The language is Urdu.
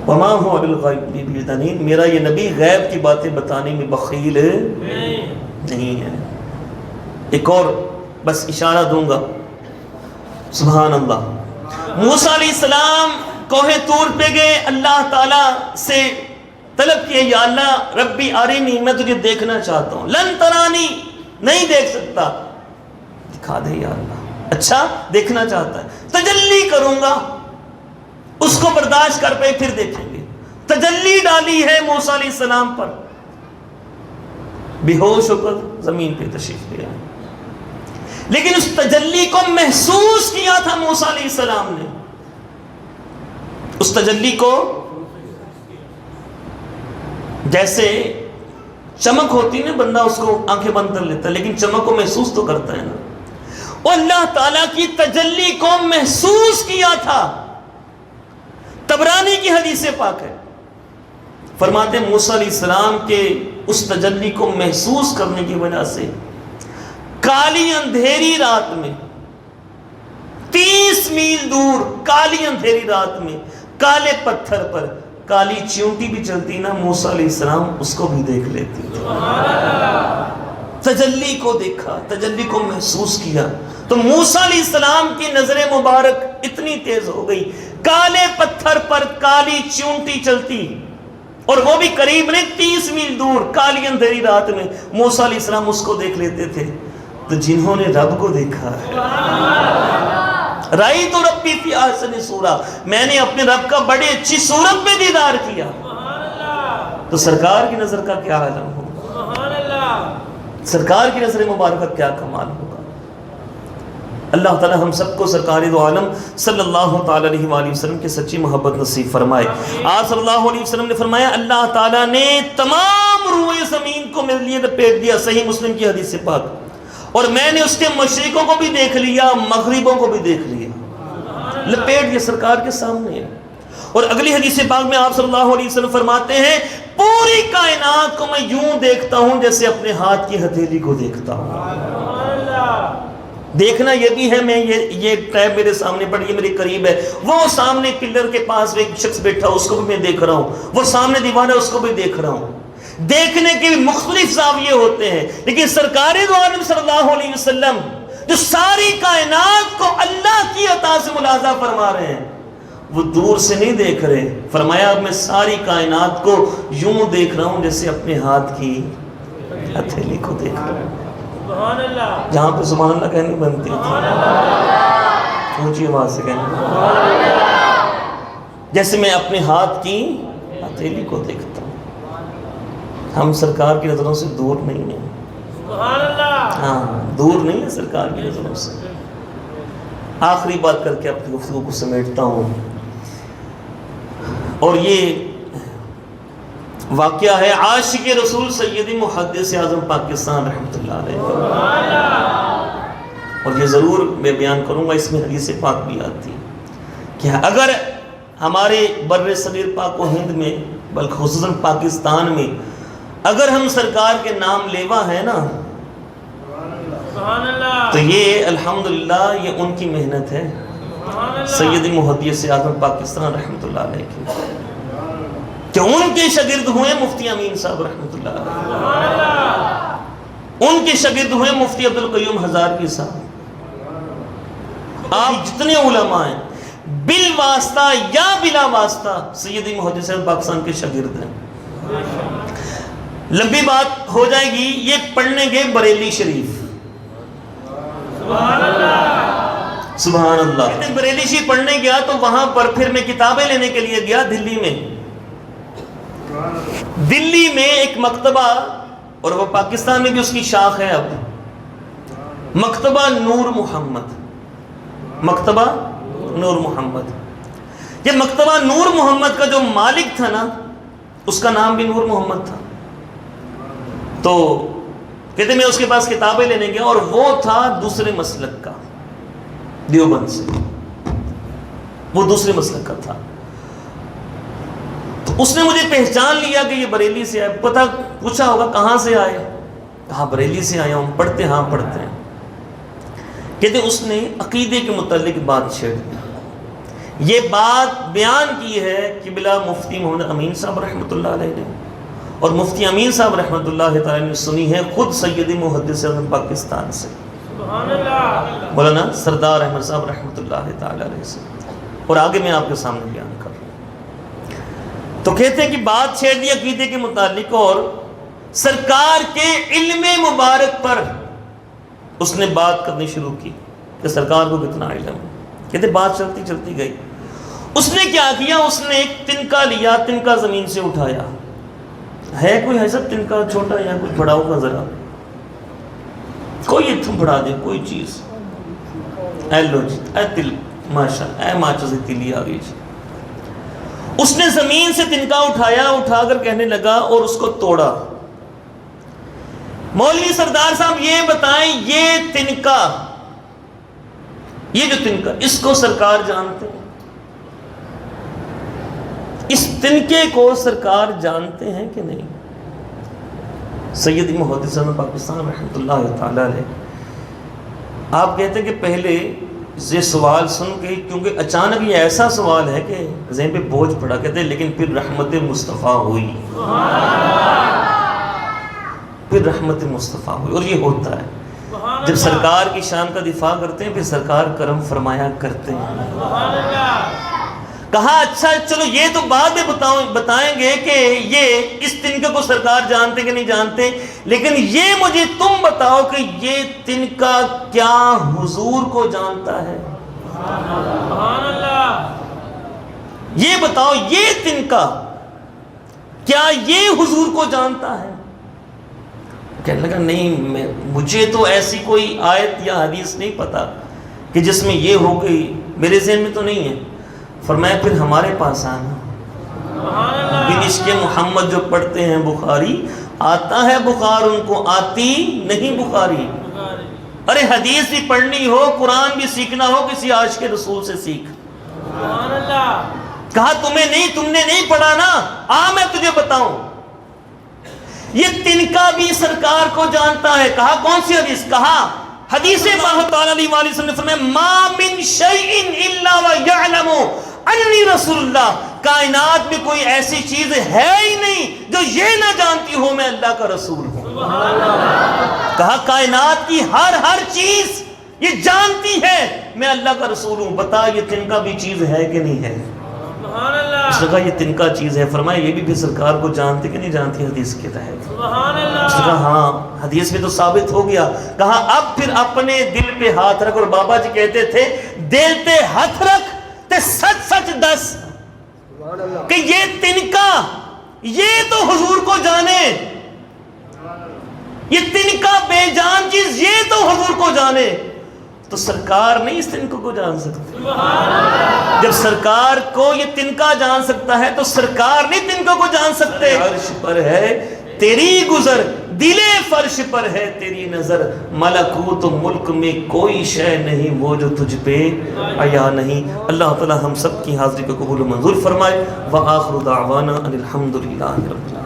وما هو بالغیب بضنین، میرا یہ نبی غیب کی باتیں بتانے میں بخیل نہیں ہے. ایک اور بس اشارہ دوں گا. سبحان اللہ. موسیٰ علیہ السلام کوہ طور پہ گئے، اللہ تعالیٰ سے طلب کیے یا اللہ ربی ارنی، میں تجھے دیکھنا چاہتا ہوں. لن ترانی، نہیں دیکھ سکتا. دکھا دے یا اللہ. اچھا دیکھنا چاہتا ہے، تجلی کروں گا، اس کو برداشت کر پہ پھر دیکھیں گے. تجلی ڈالی ہے موسیٰ علیہ السلام پر، بے ہوش ہو کر زمین پہ تشریف لے آئے. لیکن اس تجلی کو محسوس کیا تھا موسیٰ علیہ السلام نے. اس تجلی کو جیسے چمک ہوتی ہے نا، بندہ اس کو آنکھیں بند کر لیتا ہے لیکن چمک کو محسوس تو کرتا ہے نا. اور اللہ تعالیٰ کی تجلی کو محسوس کیا تھا. طبرانی کی حدیث پاک ہے، فرماتے ہیں موسیٰ علیہ السلام کے اس تجلی کو محسوس کرنے کی وجہ سے کالی اندھیری رات میں 30 میل دور، کالی اندھیری رات میں کالے پتھر پر کالی چیونٹی بھی چلتی نا، موسیٰ علیہ السلام اس کو بھی دیکھ لیتی. تجلی کو دیکھا، تجلی کو محسوس کیا تو موسیٰ علیہ السلام کی نظر مبارک اتنی تیز ہو گئی، کالے پتھر پر کالی چیونٹی چلتی، اور وہ بھی قریب نہیں 30 میل دور کالی اندھیری رات میں موسیٰ علیہ السلام اس کو دیکھ لیتے تھے. تو جنہوں نے رب کو دیکھا ہے، رأیت ربی فی احسن صورہ، میں نے اپنے رب کا بڑی اچھی صورت میں دیدار کیا، تو سرکار کی نظر کا کیا عالم ہوگا، سرکار کی نظر مبارک کا کیا کمال ہوگا. اللہ تعالی ہم سب کو سرکار دو عالم صلی اللہ تعالی علیہ وآلہ وسلم کی سچی محبت نصیب فرمائے. آپ صلی اللہ علیہ وسلم نے فرمایا اللہ تعالیٰ نے تمام روئے زمین کو میرے لیے لپیٹ دیا، صحیح مسلم کی حدیث پاک، اور میں نے اس کے مشرقوں کو بھی دیکھ لیا، مغربوں کو بھی دیکھ لیا، لپیٹ دیا سرکار کے سامنے. اور اگلی حدیث پاک میں آپ صلی اللہ علیہ وسلم فرماتے ہیں پوری کائنات کو میں یوں دیکھتا ہوں جیسے اپنے ہاتھ کی ہتھیلی کو دیکھتا ہوں. دیکھنا یہ بھی ہے، میں یہ ٹیب میرے سامنے پڑی ہے، میرے قریب ہے، وہ سامنے پلر کے پاس ایک شخص بیٹھا اس کو بھی میں دیکھ رہا ہوں، وہ سامنے دیوار ہے اس کو بھی دیکھ رہا ہوں. دیکھنے کے بھی مختلف زاویے ہوتے ہیں، لیکن سرکار دو عالم صلی اللہ علیہ وسلم جو ساری کائنات کو اللہ کی عطا سے ملاحظہ فرما رہے ہیں، وہ دور سے نہیں دیکھ رہے. فرمایا اب میں ساری کائنات کو یوں دیکھ رہا ہوں جیسے اپنے ہاتھ کی ہتھیلی کو دیکھ رہا ہوں. جہاں پہ سبحان اللہ کہنی بنتی ہے، اونچی آواز سے کہنی، جیسے میں اپنے ہاتھ کی ہتھیلی کو دیکھتا ہوں. ہم سرکار کی نظروں سے دور نہیں ہیں، ہاں دور نہیں ہے سرکار کی نظروں سے. آخری بات کر کے اپنی گفتگو کو سمیٹتا ہوں، اور یہ واقعہ ہے عاشق رسول سیدی محدث اعظم پاکستان رحمۃ اللہ علیہ، اور یہ ضرور میں بیان کروں گا. اس میں حدیث پاک بھی آتی ہے کہ اگر ہمارے بر صغیر پاک و ہند میں بلکہ خصوصاً پاکستان میں اگر ہم سرکار کے نام لیوا ہے نا، تو یہ الحمدللہ یہ ان کی محنت ہے، سیدی محدث اعظم پاکستان رحمۃ اللہ علیہ کی، کہ ان کے شاگرد ہوئے مفتی امین صاحب رحمۃ اللہ علیہ، ان کے شاگرد ہوئے مفتی عبدالقیوم ہزاروی صاحب. آپ جتنے علماء ہیں بالواسطہ یا بلا واسطہ سیدی محدث اعظم پاکستان کے شاگرد ہیں. لمبی بات ہو جائے گی. یہ پڑھنے گئے بریلی شریف، سبحان اللہ سبحان اللہ. بریلی شریف پڑھنے گیا تو وہاں پر پھر میں کتابیں لینے کے لیے گیا دلی میں. دلی میں ایک مکتبہ، اور وہ پاکستان میں بھی اس کی شاخ ہے اب، مکتبہ نور محمد، مکتبہ نور محمد. یہ مکتبہ نور محمد کا جو مالک تھا نا، اس کا نام بھی نور محمد تھا. تو کہتے میں اس کے پاس کتابیں لینے گیا، اور وہ تھا دوسرے مسلک کا، دیوبند سے، وہ دوسرے مسلک کا تھا. تو اس نے مجھے پہچان لیا کہ یہ بریلی سے آئے. پتہ پوچھا ہوگا کہاں سے آئے، کہاں بریلی سے آیا ہوں. پڑھتے ہاں پڑھتے ہیں. کہتے اس نے عقیدے کے متعلق بات چھیڑ دی. یہ بات بیان کی ہے قبلہ مفتی محمد امین صاحب رحمۃ اللہ علیہ نے، اور مفتی امین صاحب رحمۃ اللہ تعالی نے سنی ہے خود سید محدث اعظم پاکستان سے مولانا سردار احمد صاحب رحمۃ اللہ تعالی علیہ سے، اور آگے میں آپ کے سامنے بیان کر رہا ہوں۔ تو کہتے ہیں کہ بات چھیڑ دی عقیدے کے متعلق، اور سرکار کے علم مبارک پر اس نے بات کرنی شروع کی کہ سرکار کو کتنا علم ہے۔ کہتے بات چلتی چلتی گئی، اس نے کیا کیا، اس نے ایک تنکا لیا، تنکا زمین سے اٹھایا، ہے کوئی حیثیت تنکا چھوٹا یا کچھ بڑا ہوگا، ذرا کوئی تم بڑھا دے کوئی چیز، اے لو جی، اے تل، ماشاء اے ماچا سے تلی آ گئی جی۔ اس نے زمین سے تنکا اٹھایا، اٹھا کر کہنے لگا اور اس کو توڑا۔ مولوی سردار صاحب یہ بتائیں، یہ تنکا، یہ جو تنکا، اس کو سرکار جانتے ہیں؟ اس تنکے کو سرکار جانتے ہیں کہ نہیں؟ سید محدث اعظم پاکستان رحمۃ اللہ تعالی علیہ، آپ کہتے ہیں کہ پہلے یہ سوال سن کے، کیونکہ اچانک یہ ایسا سوال ہے کہ ذہن پہ بوجھ پڑا، کہتے ہیں لیکن پھر رحمت مصطفیٰ ہوئی، پھر رحمت مصطفیٰ ہوئی، اور یہ ہوتا ہے جب سرکار کی شان کا دفاع کرتے ہیں پھر سرکار کرم فرمایا کرتے ہیں۔ کہا اچھا چلو یہ تو بعد میں بتائیں گے کہ یہ اس تنکے کو سرکار جانتے کہ نہیں جانتے، لیکن یہ مجھے تم بتاؤ کہ یہ تنکا کیا حضور کو جانتا ہے؟ یہ بتاؤ یہ تنکا کیا یہ حضور کو جانتا ہے؟ کہنے لگا نہیں، مجھے تو ایسی کوئی آیت یا حدیث نہیں پتا کہ جس میں یہ ہو گئی، میرے ذہن میں تو نہیں ہے۔ فرمایا پھر ہمارے پاس آنا، بنشق محمد جو پڑھتے ہیں بخاری، آتا ہے بخار ان کو، آتی نہیں بخاری۔ ارے حدیث بھی پڑھنی ہو، قرآن بھی سیکھنا ہو، کسی عاشق رسول سے سیکھ۔ کہا تم نے نہیں پڑھا نا، آ میں تجھے بتاؤں۔ یہ تنکا بھی سرکار کو جانتا ہے۔ کہا کون سی حدیث؟ کہا حدیث پاک تعالی علیہ وسلم نے فرمایا ما من شیء الا ويعلم انی رسول اللہ، کائنات میں کوئی ایسی چیز ہے ہی نہیں جو یہ نہ جانتی ہو میں اللہ کا رسول ہوں۔ کہا کائنات کی ہر چیز یہ جانتی ہے میں اللہ کا رسول ہوں، بتا یہ تنکا بھی چیز ہے کہ نہیں ہے؟ اس نے کہا یہ تنکا چیز ہے۔ فرمایا یہ بھی پھر سرکار کو جانتے کہ نہیں جانتی حدیث کے تحت؟ اس نے کہا ہاں حدیث میں تو ثابت ہو گیا۔ کہا اب پھر اپنے دل پہ ہاتھ رکھ، اور بابا جی کہتے تھے دل تے ہاتھ رکھ تے سچ سچ دس کہ یہ تنکا یہ تو حضور کو جانے، یہ تنکا بے جان چیز یہ تو حضور کو جانے، تو سرکار نہیں اس تنکا کو جان سکتے؟ جب سرکار کو یہ تنکا جان سکتا ہے تو سرکار نہیں تنکا کو جان سکتے؟ عرش پر ہے تیری گزر، دل فرش پر ہے تیری نظر، ملکوت و ملک میں کوئی شے نہیں وہ جو تجھ پہ عیا نہیں۔ اللہ تعالی ہم سب کی حاضری کو قبول و منظور فرمائے۔ وآخر دعوانا ان الحمدللہ رب العالمین۔